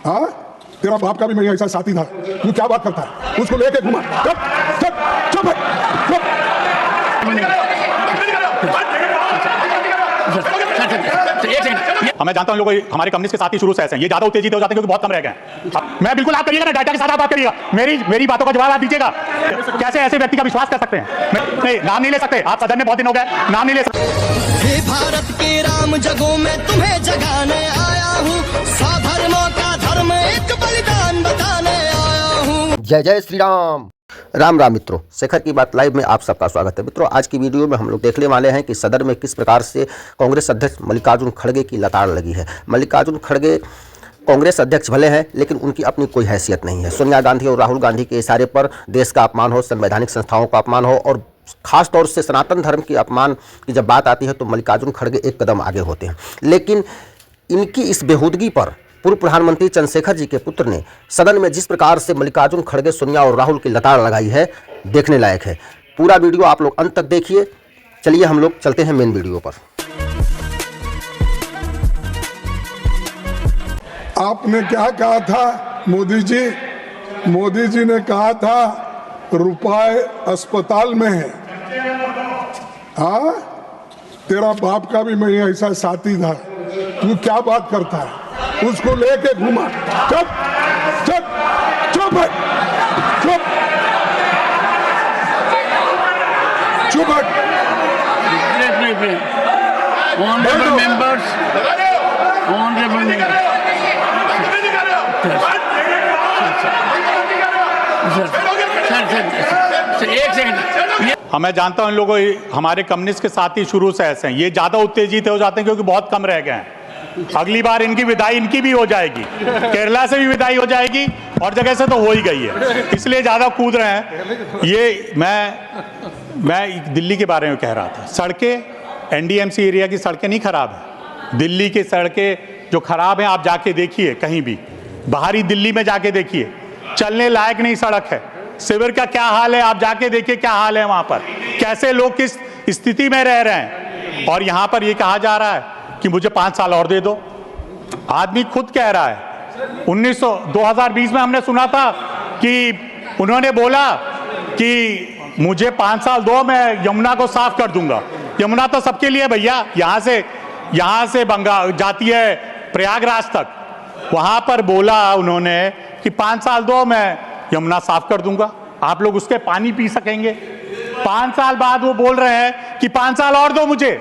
हाँ, तेरा बाप का भी मेरे ऐसा साथी था। तू क्या बात करता है? उसको लेके घुमा। चुप चुप चुप चुप। मैं जानता हूं लोग हमारे कम्युनिस्ट के साथी शुरू से ऐसे हैं, ये ज्यादा उत्तेजित हो जाते हैं क्योंकि बहुत कम रह गए हैं। मैं बिल्कुल, आप करिएगा ना, डाटा के साथ आप बात करिएगा, मेरी बातों का जवाब आप दीजिएगा। कैसे ऐसे व्यक्ति का विश्वास कर सकते हैं? नहीं, नाम नहीं ले सकते आप, सदन में बहुत दिन हो गए, नाम नहीं ले सकते। हे भारत के राम जगों में तुम्हें जगाने आया हूँ, स्वधर्मों का धर्म एक बलिदान बताने आया हूँ। जय जय श्री राम। राम राम मित्रों, शेखर की बात लाइव में आप सबका स्वागत है। मित्रों, आज की वीडियो में हम लोग देखने वाले हैं कि सदन में किस प्रकार से कांग्रेस अध्यक्ष मल्लिकार्जुन खड़गे की लताड़ लगी है। मल्लिकार्जुन खड़गे कांग्रेस अध्यक्ष भले हैं, लेकिन उनकी अपनी कोई हैसियत नहीं है। सोनिया गांधी और राहुल गांधी के इशारे पर देश का अपमान हो, संवैधानिक संस्थाओं का अपमान हो और खास तौर से सनातन धर्म के अपमान की जब बात आती है तो मल्लिकार्जुन खड़गे एक कदम आगे होते हैं। लेकिन इनकी इस बेहूदगी पर पूर्व प्रधानमंत्री चंद्रशेखर जी के पुत्र ने सदन में जिस प्रकार से मल्लिकार्जुन खड़गे, सोनिया और राहुल की लताड़ लगाई है, देखने लायक है। पूरा वीडियो आप लोग अंत तक देखिए। चलिए हम लोग चलते हैं मेन वीडियो पर। आपने क्या कहा था मोदी जी? मोदी जी ने कहा था रुपए अस्पताल में है। हाँ, तेरा बाप का भी मेरे ऐसा साथी था। तू क्या बात करता है? उसको लेके घुमा। चुप चुप चुप चुप चुप। Honorable members, honorable members. एक सेकंड। मैं जानता हूं इन लोगों हमारे कम्युनिस्ट के साथी शुरू से ऐसे हैं, ये ज्यादा उत्तेजित हो जाते हैं क्योंकि बहुत कम रह गए हैं। अगली बार इनकी विदाई इनकी भी हो जाएगी, केरला से भी विदाई हो जाएगी और जगह से तो हो ही गई है, इसलिए ज्यादा कूद रहे हैं। ये मैं दिल्ली के बारे में कह रहा था। सड़कें एनडीएमसी एरिया की सड़कें नहीं खराब है, दिल्ली की सड़कें जो खराब हैं आप जाके देखिए, कहीं भी बाहरी दिल्ली में जाके देखिए, चलने लायक नहीं सड़क है। शिविर का क्या हाल है आप जाके देखिए, क्या हाल है वहां पर, कैसे लोग किस स्थिति में रह रहे हैं। और यहां पर ये कहा जा रहा है कि मुझे 5 साल और दे दो। आदमी खुद कह रहा है 2020 में हमने सुना था कि उन्होंने बोला कि मुझे 5 साल दो, मैं यमुना को साफ कर दूंगा। यमुना तो सबके लिए भैया, यहां से बंगाल जाती है प्रयागराज तक। वहां पर बोला उन्होंने कि 5 साल दो, मैं यमुना साफ कर दूंगा, आप लोग उसके पानी पी सकेंगे। 5 साल बाद वो बोल रहे हैं कि 5 साल और दो मुझे,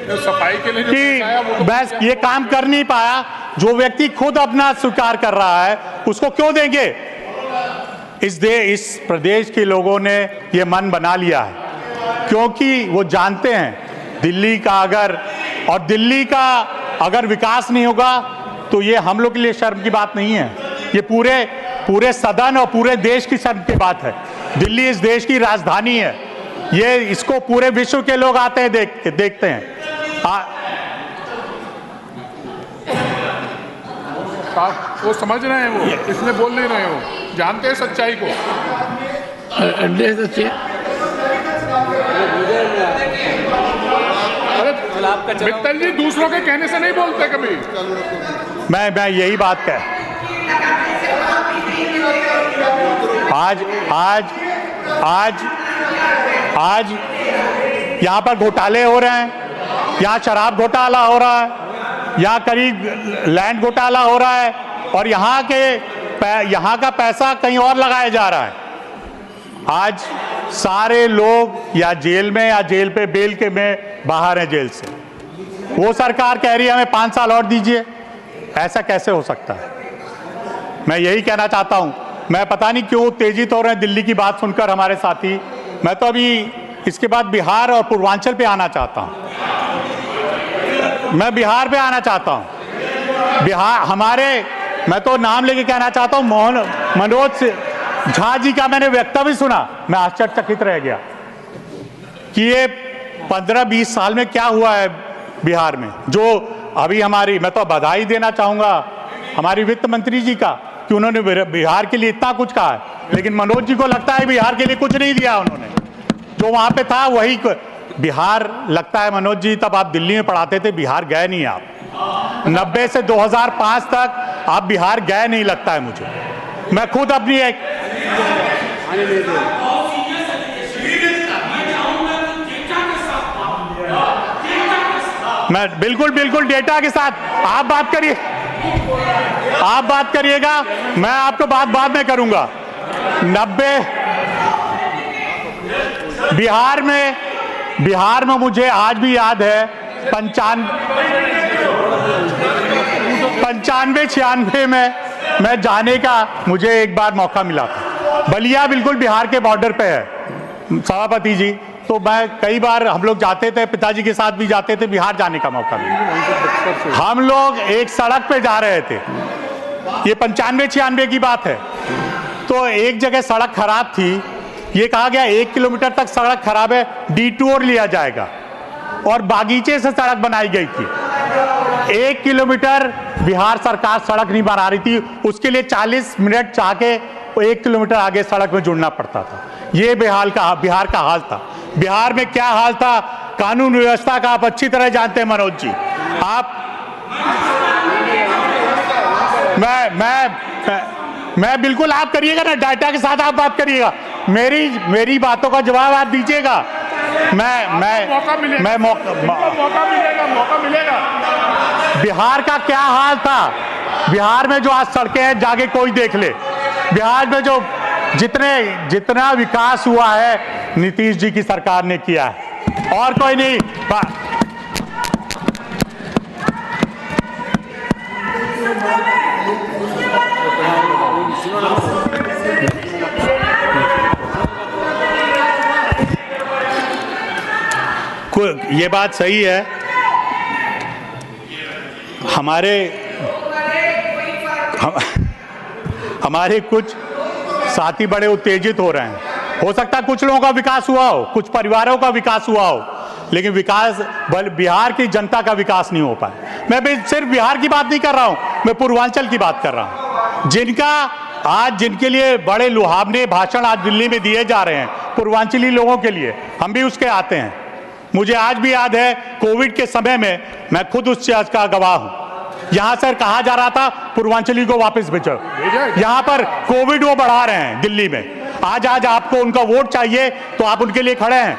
सफाई के लिए कि बस ये काम कर नहीं पाया। जो व्यक्ति खुद अपना स्वीकार कर रहा है उसको क्यों देंगे? इस प्रदेश के लोगों ने ये मन बना लिया है क्योंकि वो जानते हैं दिल्ली का अगर विकास नहीं होगा तो ये हम लोग के लिए शर्म की बात नहीं है, ये पूरे सदन और पूरे देश की शर्म की बात है। दिल्ली इस देश की राजधानी है, ये इसको पूरे विश्व के लोग आते हैं देखते हैं। वो समझ रहे हैं, वो इसलिए बोल नहीं रहे हो, जानते हैं सच्चाई को। अरे मित्तल जी, दूसरों के कहने से नहीं बोलते कभी। मैं यही बात कह, आज यहाँ पर घोटाले हो रहे हैं, यहाँ शराब घोटाला हो रहा है, यहाँ करीब लैंड घोटाला हो रहा है और यहाँ का पैसा कहीं और लगाया जा रहा है। आज सारे लोग या जेल में या जेल पे बेल के में बाहर हैं जेल से। वो सरकार कह रही है हमें 5 साल और दीजिए, ऐसा कैसे हो सकता है? मैं यही कहना चाहता हूँ। मैं पता नहीं क्यों उत्तेजित हो रहे हैं दिल्ली की बात सुनकर हमारे साथी। मैं तो अभी इसके बाद बिहार और पूर्वांचल पे आना चाहता हूँ। मैं बिहार पे आना चाहता हूँ। मैं तो नाम लेके कहना चाहता हूँ, मनोज झा जी का मैंने वक्तव्य सुना, मैं आश्चर्यचकित रह गया कि ये 15-20 साल में क्या हुआ है बिहार में। जो अभी मैं तो बधाई देना चाहूंगा हमारी वित्त मंत्री जी का कि उन्होंने बिहार के लिए इतना कुछ कहा है, लेकिन मनोज जी को लगता है बिहार के लिए कुछ नहीं दिया उन्होंने। जो वहां पे था वही बिहार, लगता है मनोज जी तब आप दिल्ली में पढ़ाते थे, बिहार गए नहीं आप। 90 से 2005 तक आप बिहार गए नहीं लगता है मुझे। मैं खुद अपनी एक मैं बिल्कुल डेटा के साथ आप बात करिए, आप बात करिएगा, मैं आपको बात बाद में करूंगा। 90 बिहार में मुझे आज भी याद है 95-96 में मैं जाने का मुझे एक बार मौका मिला था। बलिया बिल्कुल बिहार के बॉर्डर पे है सभापति जी, तो मैं कई बार हम लोग जाते थे, पिताजी के साथ भी जाते थे, बिहार जाने का मौका मिला। हम लोग एक सड़क पे जा रहे थे, ये 95-96 की बात है, तो एक जगह सड़क खराब थी, ये कहा गया 1 किलोमीटर तक सड़क खराब है, डिटूर लिया जाएगा, और बागीचे से सड़क बनाई गई थी। 1 किलोमीटर बिहार सरकार सड़क नहीं बना रही थी, उसके लिए 40 मिनट चाह के 1 किलोमीटर आगे सड़क में जुड़ना पड़ता था। ये बिहार का हाल था। बिहार में क्या हाल था, कानून व्यवस्था का आप अच्छी तरह जानते हैं मनोज जी। आप मैं बिल्कुल, आप करिएगा ना, डाटा के साथ आप बात करिएगा, मेरी बातों का जवाब आप दीजिएगा। मौका मिलेगा। बिहार का क्या हाल था, बिहार में जो आज सड़कें हैं जाके कोई देख ले। बिहार में जो जितना विकास हुआ है नीतीश जी की सरकार ने किया है, और कोई नहीं। ये बात सही है, हमारे कुछ साथी बड़े उत्तेजित हो रहे हैं। हो सकता है कुछ लोगों का विकास हुआ हो, कुछ परिवारों का विकास हुआ हो, लेकिन बिहार की जनता का विकास नहीं हो पाया। मैं सिर्फ बिहार की बात नहीं कर रहा हूं, मैं पूर्वांचल की बात कर रहा हूं, जिनके लिए बड़े लुभावने भाषण आज दिल्ली में दिए जा रहे हैं पूर्वांचली लोगों के लिए, हम भी उसके आते हैं। मुझे आज भी याद है कोविड के समय में मैं खुद उस चीज का गवाह हूं। यहां से कहा जा रहा था पूर्वांचली को वापस भेजो, यहां पर कोविड वो बढ़ा रहे हैं दिल्ली में। आज आपको उनका वोट चाहिए तो आप उनके लिए खड़े हैं।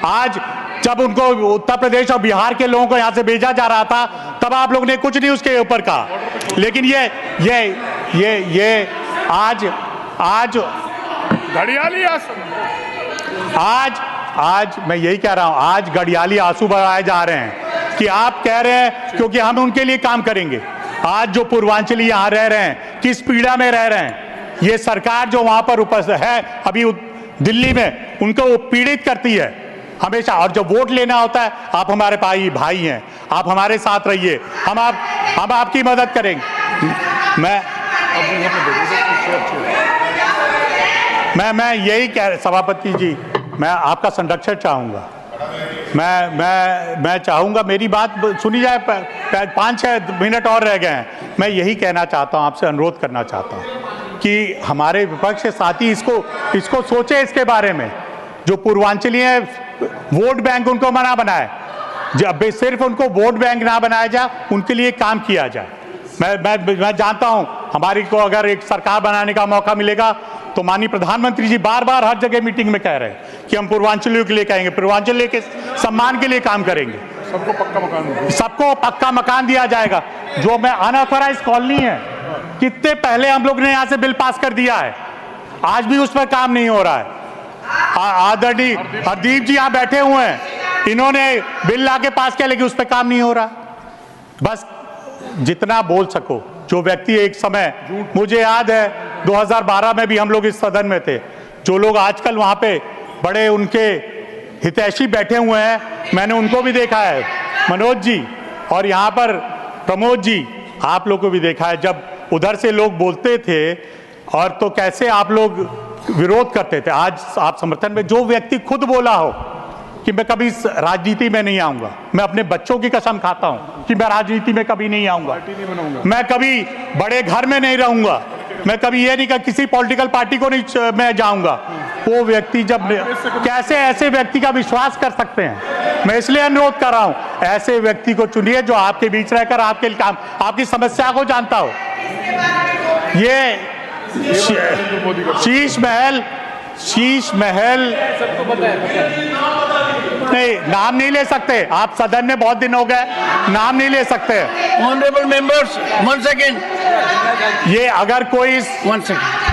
आज जब उनको उत्तर प्रदेश और बिहार के लोगों को यहां से भेजा जा रहा था तब आप लोग ने कुछ नहीं उसके ऊपर कहा, लेकिन ये आज घड़ियाली आज मैं यही कह रहा हूं, आज घड़ियाली आंसू बहाए जा रहे हैं कि आप कह रहे हैं क्योंकि हम उनके लिए काम करेंगे। आज जो पूर्वांचली यहां रह रहे हैं, किस पीड़ा में रह रहे हैं, ये सरकार जो वहां पर उपस्थित है अभी दिल्ली में, उनको वो पीड़ित करती है हमेशा। और जब वोट लेना होता है, आप हमारे भाई हैं, आप हमारे साथ रहिए, हम आपकी मदद करेंगे। मैं यही कह, सभापति जी, मैं आपका संरक्षण चाहूंगा। मैं चाहूंगा मेरी बात सुनी जाए। 5-6 मिनट और रह गए हैं। मैं यही कहना चाहता हूं, आपसे अनुरोध करना चाहता हूं कि हमारे विपक्ष के साथी इसको सोचे, इसके बारे में। जो पूर्वांचली है, वोट बैंक उनको मना बनाए, जब सिर्फ उनको वोट बैंक ना बनाया जाए, उनके लिए काम किया जाए। मैं जानता हूं हमारी को अगर एक सरकार बनाने का मौका मिलेगा तो माननीय प्रधानमंत्री जी बार-बार हर जगह मीटिंग में कह रहे हैं कि हम पूर्वांचलियों के लिए कहेंगे, पूर्वांचल के सम्मान के लिए काम करेंगे, सबको पक्का मकान दिया जाएगा। जो मैं अनऑथराइज्ड कॉलोनी है, कितने पहले हम लोग ने यहां से बिल पास कर दिया है, आज भी उस पर काम नहीं हो रहा है। आदरणीय हरदीप जी यहां बैठे हुए हैं, इन्होंने बिल लाके पास किया, लेकिन उस पर काम नहीं हो रहा। बस जितना बोल सको, जो व्यक्ति एक समय, मुझे याद है 2012 में भी हम लोग इस सदन में थे, जो लोग आजकल वहां पे बड़े उनके हितैषी बैठे हुए हैं, मैंने उनको भी देखा है, मनोज जी, और यहाँ पर प्रमोद जी, आप लोग को भी देखा है। जब उधर से लोग बोलते थे और तो कैसे आप लोग विरोध करते थे, आज आप समर्थन में। जो व्यक्ति खुद बोला हो कि मैं कभी राजनीति में नहीं आऊंगा, मैं अपने बच्चों की कसम खाता हूं कि मैं राजनीति में कभी नहीं आऊंगा, मैं कभी बड़े घर में नहीं रहूंगा, मैं कभी ये नहीं कहा किसी पॉलिटिकल पार्टी को नहीं मैं जाऊंगा, वो व्यक्ति जब कैसे ऐसे व्यक्ति का विश्वास कर सकते हैं? मैं इसलिए अनुरोध कर रहा हूं, ऐसे व्यक्ति को चुनिए जो आपके बीच रहकर आपके काम, आपकी समस्या को जानता हो। ये शीश महल नहीं, नाम नहीं ले सकते आप, सदन में बहुत दिन हो गए, नाम नहीं ले सकते। Honorable members, 1 second. ये अगर कोई 1 second.